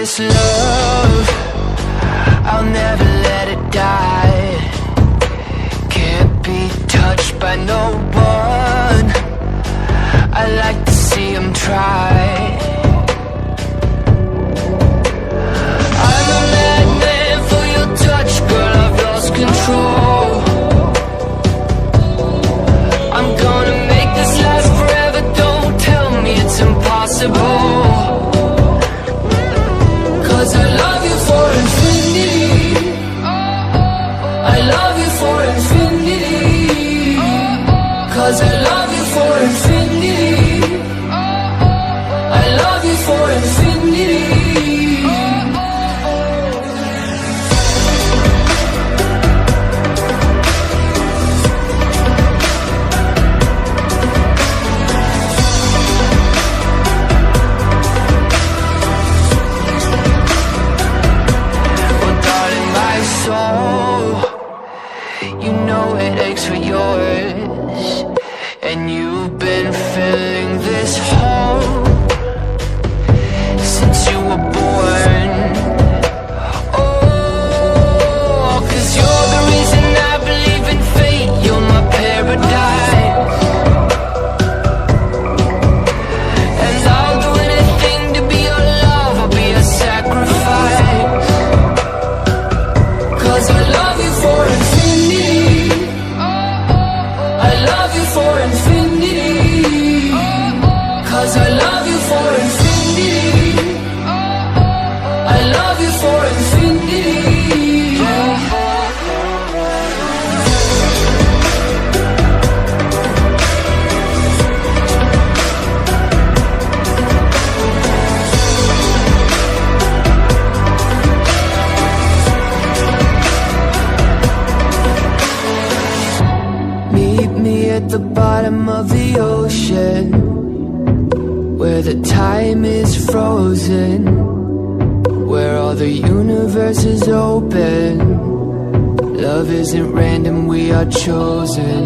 this love, I'll never let it die. Can't be touched by no one, I like to see them try. I'm a madman for your touch, girl, I've lost control. I'm gonna make this last forever, don't tell me it's impossible. 'Cause I love you for infinity, I love you for infinity. 'Cause I love you for infinity, I love you for infinity. You know it aches for yours, and you've been filling this hole since you were born. Oh, 'cause you're the reason I believe in fate, you're my paradise. And I'll do anything to be your love, I'll be a sacrifice. 'Cause I love you for infinity, I love you for infinity. 'Cause I love you for infinity, I love you for infinity. Meet me at the bottom of the ocean, where the time is frozen, where all the universe is open. Love isn't random, we are chosen.